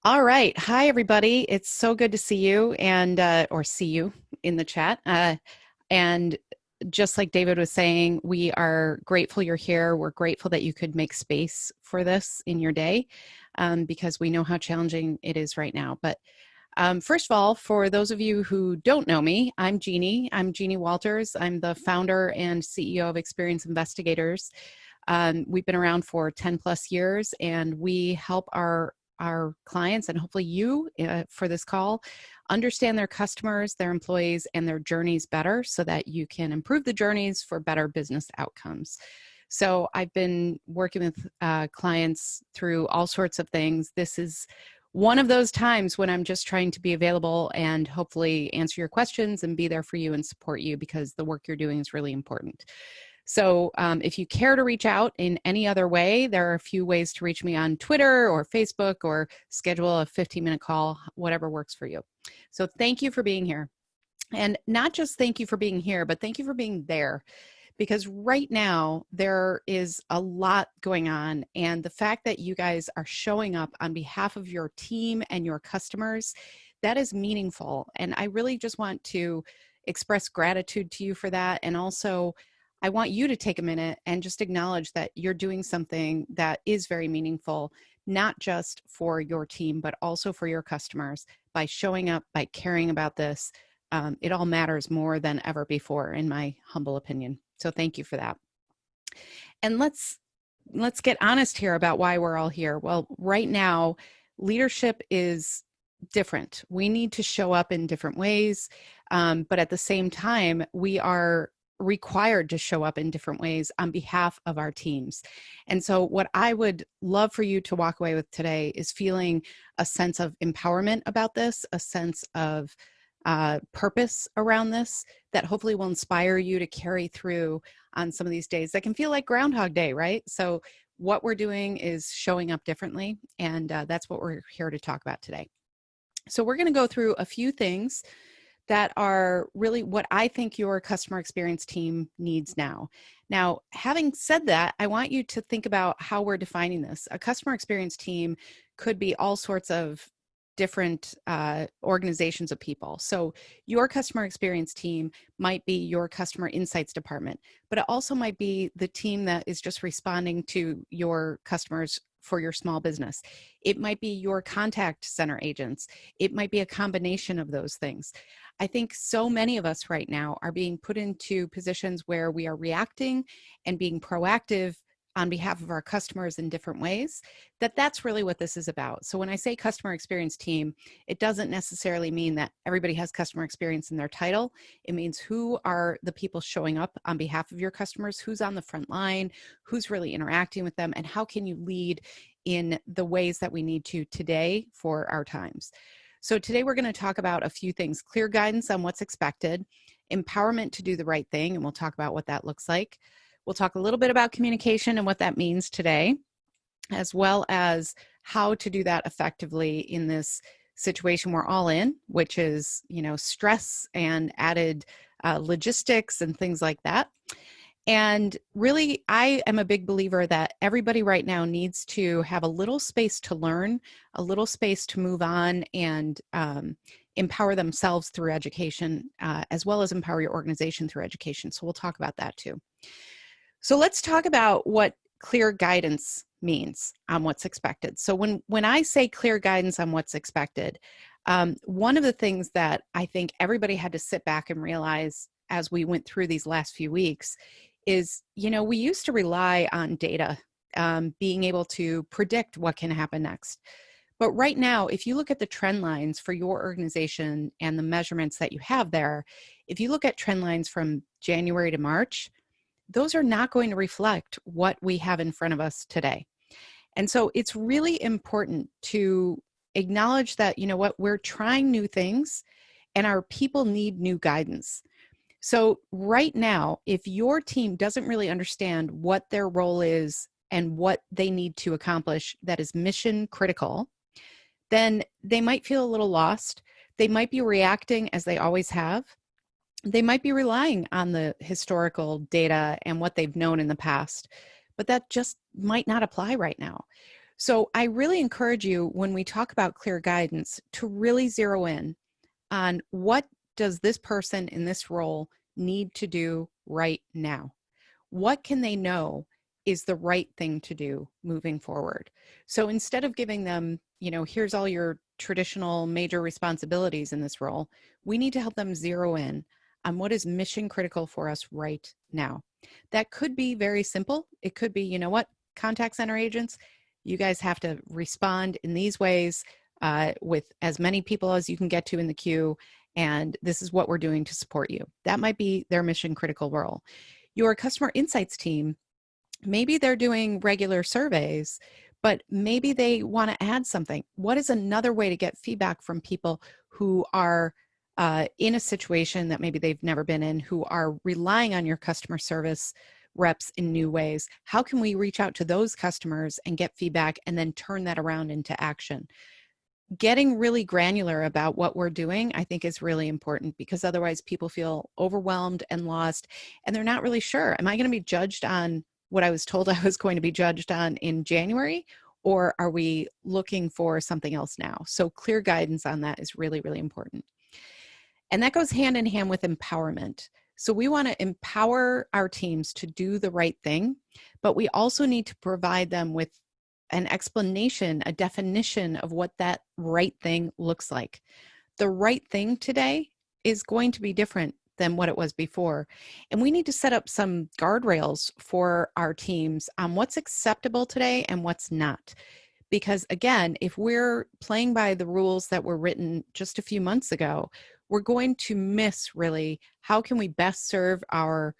All right. Hi, everybody. It's so good to see you and or see you in the chat. And just like David was saying, we are grateful you're here. We're grateful that you could make space for this in your day because we know how challenging it is right now. But first of all, for those of you who don't know me, I'm Jeannie. I'm Jeannie Walters. I'm the founder and CEO of Experience Investigators. We've been around for 10 plus years, and we help our clients, and hopefully you for this call, understand their customers, their employees, and their journeys better so that you can improve the journeys for better business outcomes. So I've been working with clients through all sorts of things. This is one of those times when I'm just trying to be available and hopefully answer your questions and be there for you and support you, because the work you're doing is really important. So if you care to reach out in any other way, there are a few ways to reach me on Twitter or Facebook, or schedule a 15-minute call, whatever works for you. So thank you for being here. And not just thank you for being here, but thank you for being there. Because right now there is a lot going on. And the fact that you guys are showing up on behalf of your team and your customers, that is meaningful. And I really just want to express gratitude to you for that. And also, I want you to take a minute and just acknowledge that you're doing something that is very meaningful, not just for your team, but also for your customers. By showing up, by caring about this, it all matters more than ever before, in my humble opinion. So thank you for that. And let's get honest here about why we're all here. Well, right now, leadership is different. We need to show up in different ways, but at the same time, we are required to show up in different ways on behalf of our teams. And so what I would love for you to walk away with today is feeling a sense of empowerment about this, a sense of purpose around this, that hopefully will inspire you to carry through on some of these days that can feel like Groundhog Day, right? So what we're doing is showing up differently, and that's what we're here to talk about today. So we're going to go through a few things that are really what I think your customer experience team needs now. Now, having said that, I want you to think about how we're defining this. A customer experience team could be all sorts of different organizations of people. So your customer experience team might be your customer insights department, but it also might be the team that is just responding to your customers for your small business. It might be your contact center agents. It might be a combination of those things. I think so many of us right now are being put into positions where we are reacting and being proactive on behalf of our customers in different ways, that's really what this is about. So when I say customer experience team, it doesn't necessarily mean that everybody has customer experience in their title. It means who are the people showing up on behalf of your customers, who's on the front line, who's really interacting with them, and how can you lead in the ways that we need to today for our times. So today we're going to talk about a few things: clear guidance on what's expected, empowerment to do the right thing, and we'll talk about what that looks like. We'll talk a little bit about communication and what that means today, as well as how to do that effectively in this situation we're all in, which is, stress and added logistics and things like that. And really, I am a big believer that everybody right now needs to have a little space to learn, a little space to move on and empower themselves through education, as well as empower your organization through education. So we'll talk about that too. So let's talk about what clear guidance means on what's expected. So when I say clear guidance on what's expected, one of the things that I think everybody had to sit back and realize as we went through these last few weeks is, we used to rely on data, being able to predict what can happen next. But right now, if you look at the trend lines for your organization and the measurements that you have there, if you look at trend lines from January to March, those are not going to reflect what we have in front of us today. And so it's really important to acknowledge that, we're trying new things and our people need new guidance. So right now, if your team doesn't really understand what their role is and what they need to accomplish that is mission critical, then they might feel a little lost. They might be reacting as they always have. They might be relying on the historical data and what they've known in the past, but that just might not apply right now. So I really encourage you, when we talk about clear guidance, to really zero in on what does this person in this role need to do right now? What can they know is the right thing to do moving forward? So instead of giving them, here's all your traditional major responsibilities in this role, we need to help them zero in on what is mission critical for us right now. That could be very simple. It could be, contact center agents, you guys have to respond in these ways with as many people as you can get to in the queue, and this is what we're doing to support you. That might be their mission critical role. Your customer insights team, maybe they're doing regular surveys, but maybe they want to add something. What is another way to get feedback from people who are in a situation that maybe they've never been in, who are relying on your customer service reps in new ways? How can we reach out to those customers and get feedback and then turn that around into action? Getting really granular about what we're doing, I think, is really important, because otherwise people feel overwhelmed and lost, and they're not really sure. Am I going to be judged on what I was told I was going to be judged on in January, or are we looking for something else now? So clear guidance on that is really, really important. And that goes hand in hand with empowerment. So we want to empower our teams to do the right thing, but we also need to provide them with an explanation, a definition of what that right thing looks like. The right thing today is going to be different than what it was before. And we need to set up some guardrails for our teams on what's acceptable today and what's not. Because again, if we're playing by the rules that were written just a few months ago, we're going to miss really how can we best serve our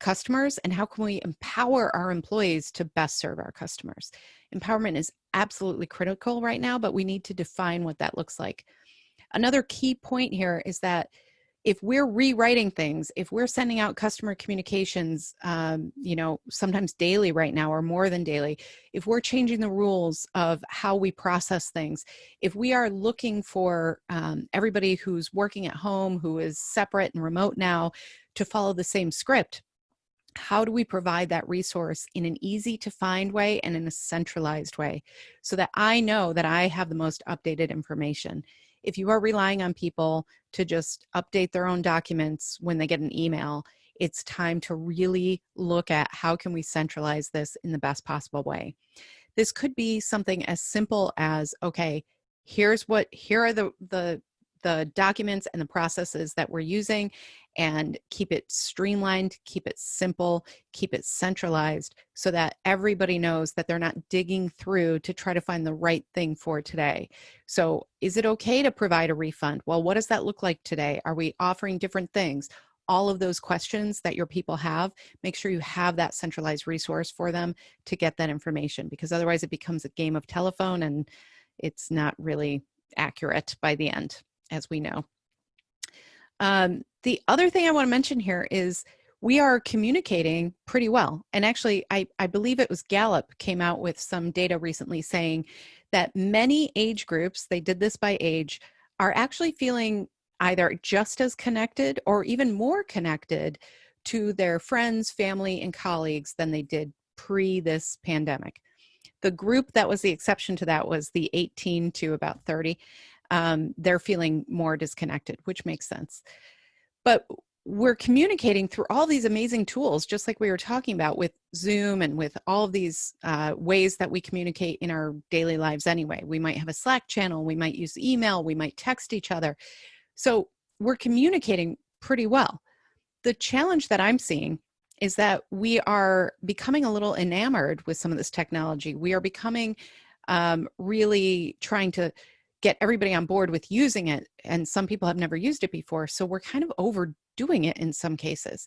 customers and how can we empower our employees to best serve our customers. Empowerment is absolutely critical right now, but we need to define what that looks like. Another key point here is that if we're rewriting things, if we're sending out customer communications, sometimes daily right now or more than daily, if we're changing the rules of how we process things, if we are looking for everybody who's working at home, who is separate and remote now, to follow the same script, how do we provide that resource in an easy to find way and in a centralized way so that I know that I have the most updated information? If you are relying on people to just update their own documents when they get an email, it's time to really look at how can we centralize this in the best possible way. This could be something as simple as, okay, here are the documents and the processes that we're using, and keep it streamlined, keep it simple, keep it centralized so that everybody knows that they're not digging through to try to find the right thing for today. So is it okay to provide a refund? Well, what does that look like today? Are we offering different things? All of those questions that your people have, make sure you have that centralized resource for them to get that information, because otherwise it becomes a game of telephone and it's not really accurate by the end, as we know. The other thing I want to mention here is we are communicating pretty well. And actually, I believe it was Gallup came out with some data recently saying that many age groups, they did this by age, are actually feeling either just as connected or even more connected to their friends, family, and colleagues than they did pre this pandemic. The group that was the exception to that was the 18 to about 30. They're feeling more disconnected, which makes sense. But we're communicating through all these amazing tools, just like we were talking about with Zoom and with all of these ways that we communicate in our daily lives anyway. We might have a Slack channel, we might use email, we might text each other. So we're communicating pretty well. The challenge that I'm seeing is that we are becoming a little enamored with some of this technology. We are becoming really trying to get everybody on board with using it, and some people have never used it before, so we're kind of overdoing it in some cases.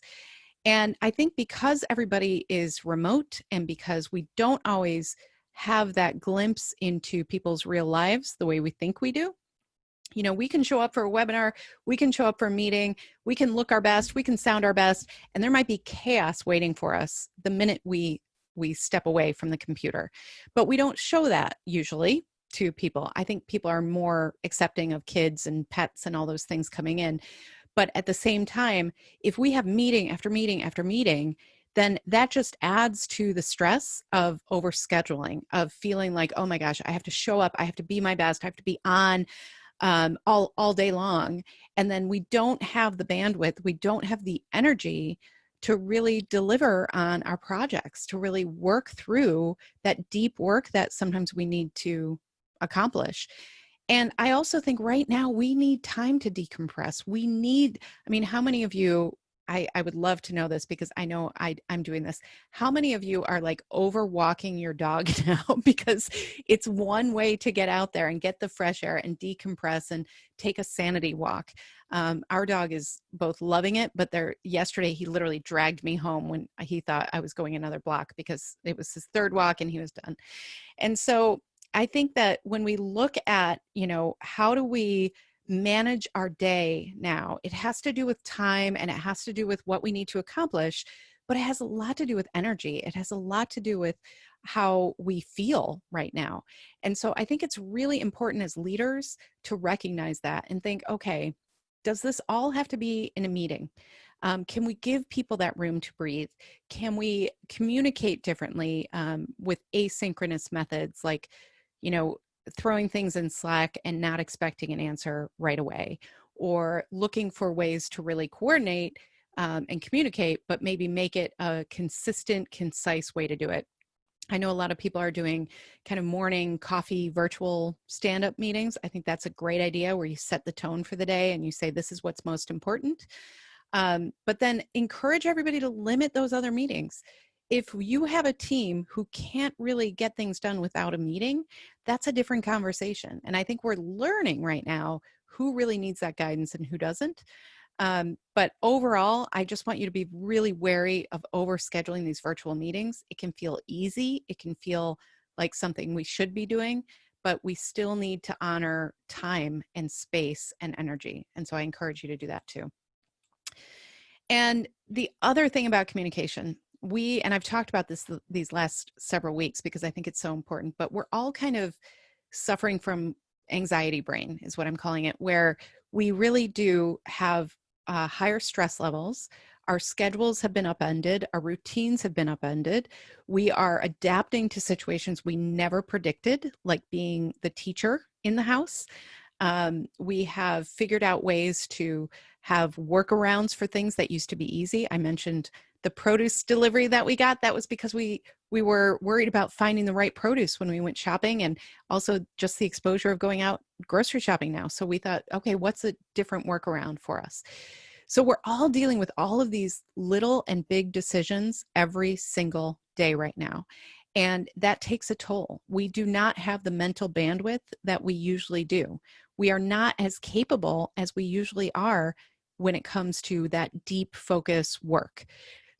And I think because everybody is remote and because we don't always have that glimpse into people's real lives the way we think we do, we can show up for a webinar, we can show up for a meeting, we can look our best, we can sound our best, and there might be chaos waiting for us the minute we step away from the computer. But we don't show that usually to people. I think people are more accepting of kids and pets and all those things coming in. But at the same time, if we have meeting after meeting after meeting, then that just adds to the stress of overscheduling, of feeling like, oh my gosh, I have to show up, I have to be my best, I have to be on all day long. And then we don't have the bandwidth, we don't have the energy to really deliver on our projects, to really work through that deep work that sometimes we need to accomplish. And I also think right now we need time to decompress. We need, I mean, how many of you, I would love to know this because I know I'm doing this. How many of you are like over walking your dog now? Because it's one way to get out there and get the fresh air and decompress and take a sanity walk. Our dog is both loving it, but yesterday he literally dragged me home when he thought I was going another block because it was his third walk and he was done. And so I think that when we look at, how do we manage our day now, it has to do with time and it has to do with what we need to accomplish, but it has a lot to do with energy. It has a lot to do with how we feel right now. And so I think it's really important as leaders to recognize that and think, okay, does this all have to be in a meeting? Can we give people that room to breathe? Can we communicate differently with asynchronous methods like, throwing things in Slack and not expecting an answer right away, or looking for ways to really coordinate and communicate, but maybe make it a consistent, concise way to do it. I know a lot of people are doing kind of morning coffee virtual stand-up meetings. I think that's a great idea where you set the tone for the day and you say, this is what's most important. But then encourage everybody to limit those other meetings. If you have a team who can't really get things done without a meeting, that's a different conversation. And I think we're learning right now who really needs that guidance and who doesn't. But overall, I just want you to be really wary of overscheduling these virtual meetings. It can feel easy. It can feel like something we should be doing, but we still need to honor time and space and energy. And so I encourage you to do that too. And the other thing about communication, and I've talked about this these last several weeks because I think it's so important, but we're all kind of suffering from anxiety brain is what I'm calling it, where we really do have higher stress levels. Our schedules have been upended. Our routines have been upended. We are adapting to situations we never predicted, like being the teacher in the house. We have figured out ways to have workarounds for things that used to be easy. I mentioned the produce delivery that we got. That was because we were worried about finding the right produce when we went shopping, and also just the exposure of going out grocery shopping now. So we thought, okay, what's a different workaround for us? So we're all dealing with all of these little and big decisions every single day right now. And that takes a toll. We do not have the mental bandwidth that we usually do. We are not as capable as we usually are when it comes to that deep focus work.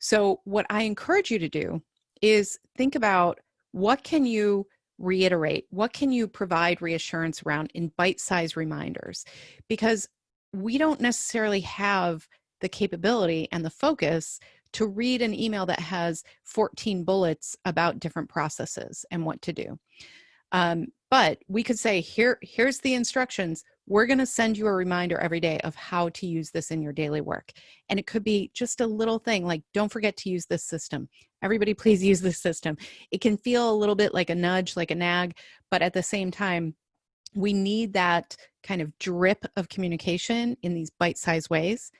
So what I encourage you to do is think about, what can you reiterate? What can you provide reassurance around in bite-sized reminders? Because we don't necessarily have the capability and the focus to read an email that has 14 bullets about different processes and what to do. But we could say, here's the instructions. We're going to send you a reminder every day of how to use this in your daily work. And it could be just a little thing like, don't forget to use this system. Everybody, please use this system. It can feel a little bit like a nudge, like a nag, but at the same time, we need that kind of drip of communication in these bite-sized ways.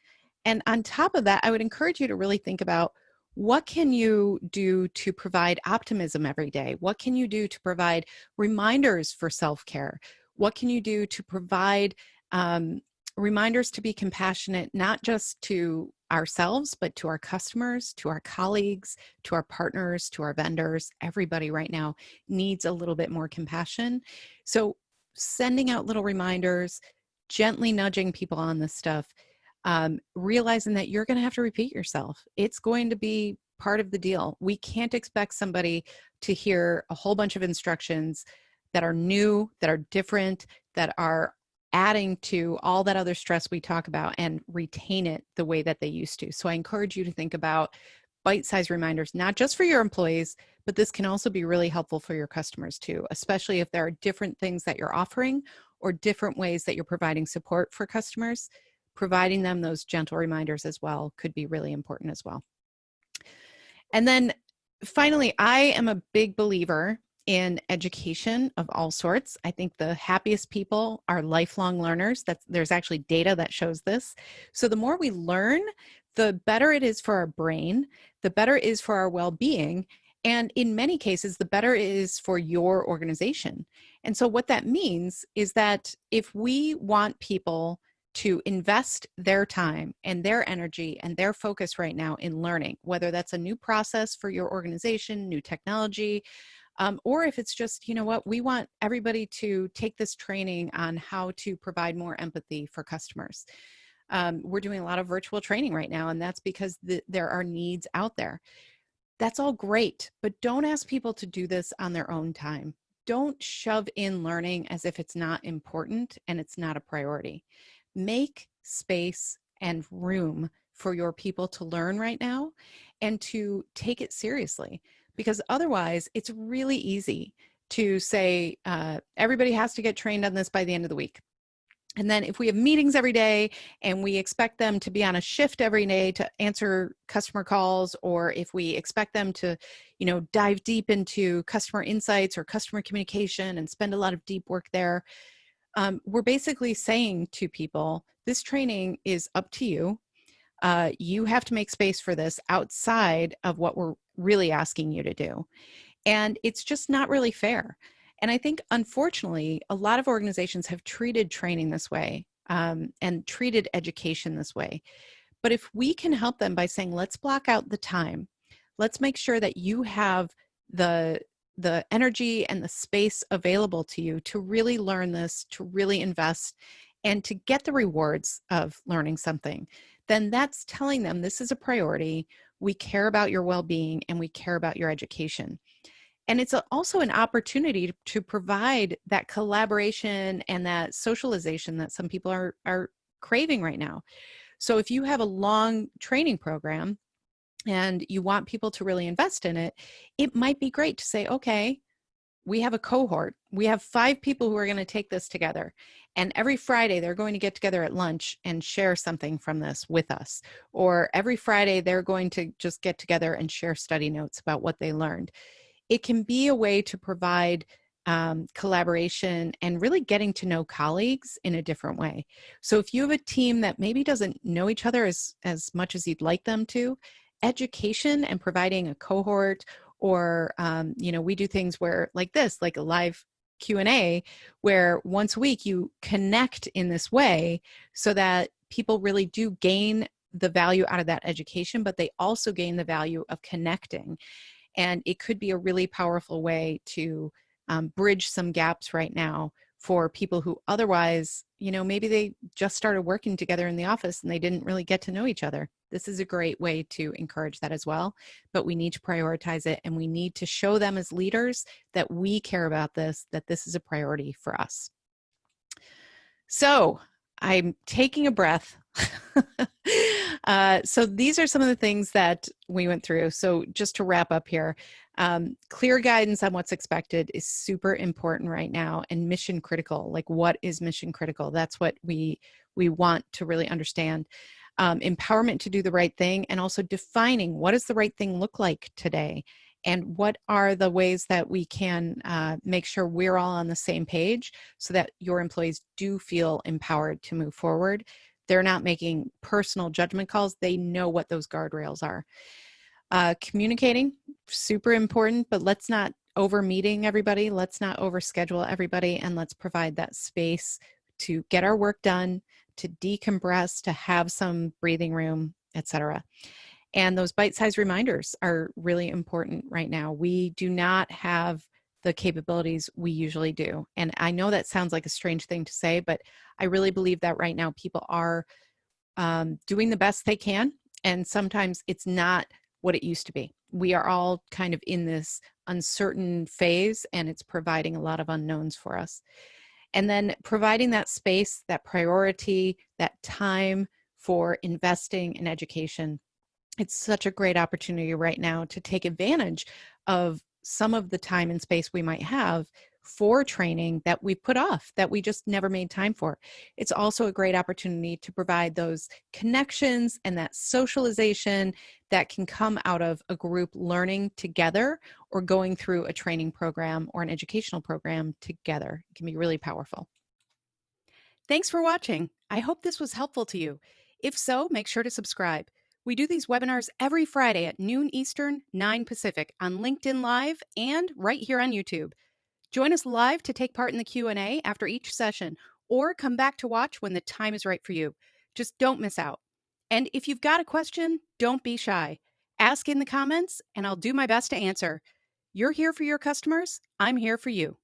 And on top of that, I would encourage you to really think about, what can you do to provide optimism every day? What can you do to provide reminders for self-care? What can you do to provide reminders to be compassionate, not just to ourselves, but to our customers, to our colleagues, to our partners, to our vendors? Everybody right now needs a little bit more compassion. So sending out little reminders, gently nudging people on this stuff, realizing that you're going to have to repeat yourself. It's going to be part of the deal. We can't expect somebody to hear a whole bunch of instructions that are new, that are different, that are adding to all that other stress we talk about and retain it the way that they used to. So I encourage you to think about bite-sized reminders, not just for your employees, but this can also be really helpful for your customers too, especially if there are different things that you're offering or different ways that you're providing support for customers. Providing them those gentle reminders as well could be really important as well. And then finally, I am a big believer in education of all sorts. I think the happiest people are lifelong learners. There's actually data that shows this. So the more we learn, the better it is for our brain, the better it is for our well-being, and in many cases, the better it is for your organization. And so what that means is that if we want people to invest their time and their energy and their focus right now in learning, whether that's a new process for your organization, new technology, or if it's just, you know what, we want everybody to take this training on how to provide more empathy for customers. We're doing a lot of virtual training right now, and that's because there are needs out there. That's all great, but don't ask people to do this on their own time. Don't shove in learning as if it's not important and it's not a priority. Make space and room for your people to learn right now and to take it seriously, because otherwise it's really easy to say everybody has to get trained on this by the end of the week. And then if we have meetings every day and we expect them to be on a shift every day to answer customer calls, or if we expect them to, dive deep into customer insights or customer communication and spend a lot of deep work there, we're basically saying to people, this training is up to you. You have to make space for this outside of what we're really asking you to do. And it's just not really fair. And I think, unfortunately, a lot of organizations have treated training this way, and treated education this way. But if we can help them by saying, let's block out the time, let's make sure that you have the energy and the space available to you to really learn this, to really invest, and to get the rewards of learning something, then that's telling them this is a priority. We care about your well-being and we care about your education. And it's also an opportunity to provide that collaboration and that socialization that some people are craving right now. So if you have a long training program and you want people to really invest in it, it might be great to say, okay, we have a cohort. We have 5 people who are going to take this together. And every Friday, they're going to get together at lunch and share something from this with us. Or every Friday, they're going to just get together and share study notes about what they learned. It can be a way to provide collaboration and really getting to know colleagues in a different way. So if you have a team that maybe doesn't know each other as much as you'd like them to, education and providing a cohort, or we do things where like this, like a live Q&A, where once a week you connect in this way so that people really do gain the value out of that education, but they also gain the value of connecting. And it could be a really powerful way to bridge some gaps right now for people who otherwise, maybe they just started working together in the office and they didn't really get to know each other. This is a great way to encourage that as well, but we need to prioritize it, and we need to show them as leaders that we care about this, that this is a priority for us. So I'm taking a breath. So these are some of the things that we went through. So just to wrap up here, clear guidance on what's expected is super important right now, and mission critical. Like, what is mission critical? That's what we want to really understand. Empowerment to do the right thing, and also defining what does the right thing look like today, and what are the ways that we can make sure we're all on the same page so that your employees do feel empowered to move forward. They're not making personal judgment calls. They know what those guardrails are. Communicating, super important, but let's not over meeting everybody. Let's not overschedule everybody, and let's provide that space to get our work done, to decompress, to have some breathing room, etc. And those bite-sized reminders are really important right now. We do not have the capabilities we usually do. And I know that sounds like a strange thing to say, but I really believe that right now people are doing the best they can. And sometimes it's not what it used to be. We are all kind of in this uncertain phase, and it's providing a lot of unknowns for us. And then providing that space, that priority, that time for investing in education. It's such a great opportunity right now to take advantage of some of the time and space we might have for training that we put off, that we just never made time for. It's also a great opportunity to provide those connections and that socialization that can come out of a group learning together or going through a training program or an educational program together. It can be really powerful. Thanks for watching. I hope this was helpful to you. If so, make sure to subscribe. We do these webinars every Friday at noon Eastern, 9 Pacific on LinkedIn Live and right here on YouTube. Join us live to take part in the Q&A after each session, or come back to watch when the time is right for you. Just don't miss out. And if you've got a question, don't be shy. Ask in the comments, and I'll do my best to answer. You're here for your customers. I'm here for you.